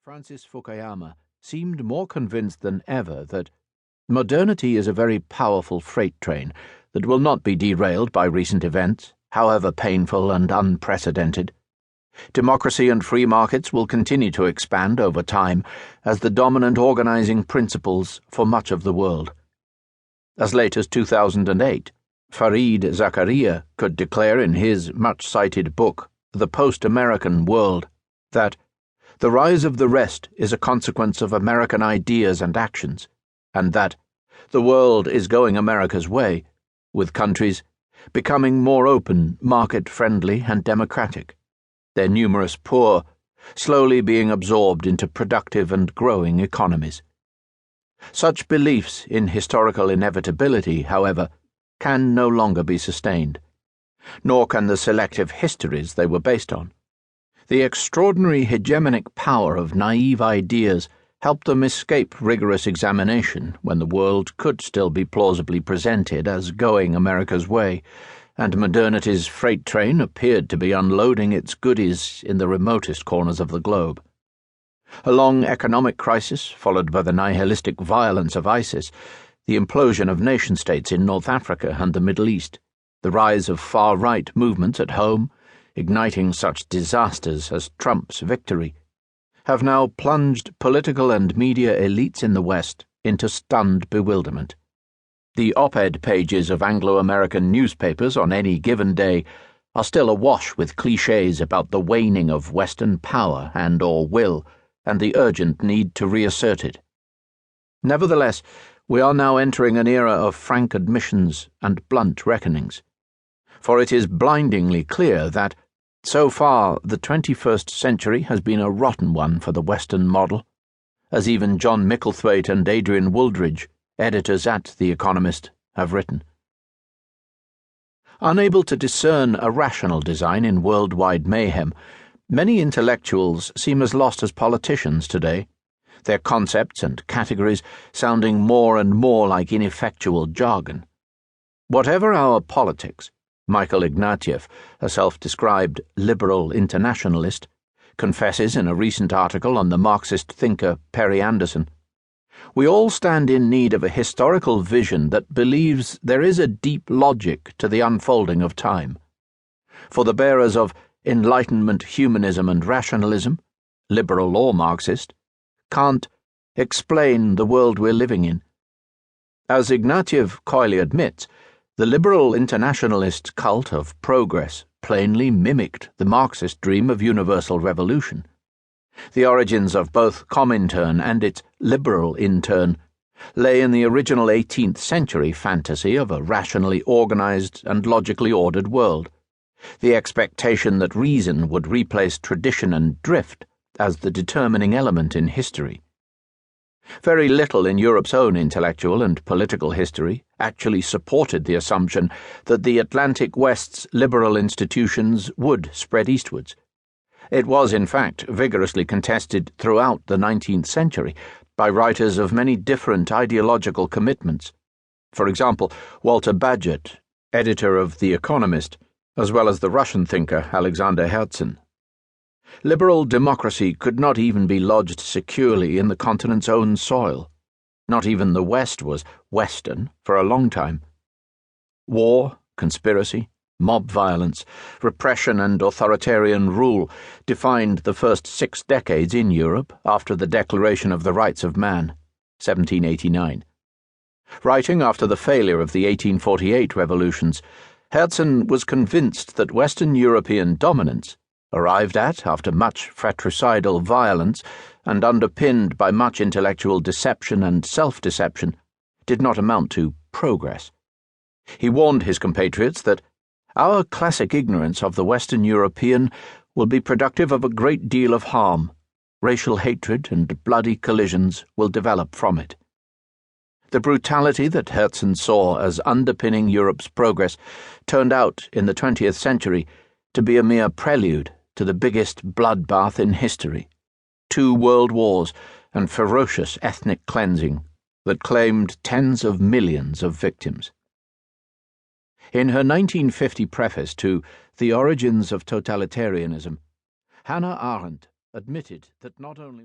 Francis Fukuyama seemed more convinced than ever that modernity is a very powerful freight train that will not be derailed by recent events, however painful and unprecedented. Democracy and free markets will continue to expand over time as the dominant organizing principles for much of the world. As late as 2008, Fareed Zakaria could declare in his much-cited book, The Post-American World, that the rise of the rest is a consequence of American ideas and actions, and that the world is going America's way, with countries becoming more open, market-friendly, and democratic, their numerous poor slowly being absorbed into productive and growing economies. Such beliefs in historical inevitability, however, can no longer be sustained, nor can the selective histories they were based on. The extraordinary hegemonic power of naive ideas helped them escape rigorous examination when the world could still be plausibly presented as going America's way, and modernity's freight train appeared to be unloading its goodies in the remotest corners of the globe. A long economic crisis, followed by the nihilistic violence of ISIS, the implosion of nation-states in North Africa and the Middle East, the rise of far-right movements at home, igniting such disasters as Trump's victory, have now plunged political and media elites in the West into stunned bewilderment. The op-ed pages of Anglo-American newspapers on any given day are still awash with cliches about the waning of Western power and/or will, and the urgent need to reassert it. Nevertheless, we are now entering an era of frank admissions and blunt reckonings, for it is blindingly clear that, so far, the 21st century has been a rotten one for the Western model, as even John Micklethwaite and Adrian Wooldridge, editors at The Economist, have written. Unable to discern a rational design in worldwide mayhem, many intellectuals seem as lost as politicians today, their concepts and categories sounding more and more like ineffectual jargon. Whatever our politics, Michael Ignatieff, a self-described liberal internationalist, confesses in a recent article on the Marxist thinker Perry Anderson, we all stand in need of a historical vision that believes there is a deep logic to the unfolding of time. For the bearers of Enlightenment humanism and rationalism, liberal or Marxist, can't explain the world we're living in. As Ignatieff coyly admits, the liberal internationalist cult of progress plainly mimicked the Marxist dream of universal revolution. The origins of both Comintern and its liberal intern lay in the original 18th century fantasy of a rationally organized and logically ordered world, the expectation that reason would replace tradition and drift as the determining element in history. Very little in Europe's own intellectual and political history actually supported the assumption that the Atlantic West's liberal institutions would spread eastwards. It was, in fact, vigorously contested throughout the 19th century by writers of many different ideological commitments. For example, Walter Bagehot, editor of The Economist, as well as the Russian thinker Alexander Herzen. Liberal democracy could not even be lodged securely in the continent's own soil. Not even the West was Western for a long time. War, conspiracy, mob violence, repression and authoritarian rule defined the first 6 decades in Europe after the Declaration of the Rights of Man, 1789. Writing after the failure of the 1848 revolutions, Herzen was convinced that Western European dominance, arrived at after much fratricidal violence and underpinned by much intellectual deception and self-deception, did not amount to progress. He warned his compatriots that our classic ignorance of the Western European will be productive of a great deal of harm. Racial hatred and bloody collisions will develop from it. The brutality that Herzen saw as underpinning Europe's progress turned out in the 20th century to be a mere prelude to the biggest bloodbath in history, 2 world wars and ferocious ethnic cleansing that claimed tens of millions of victims. In her 1950 preface to The Origins of Totalitarianism, Hannah Arendt admitted that not only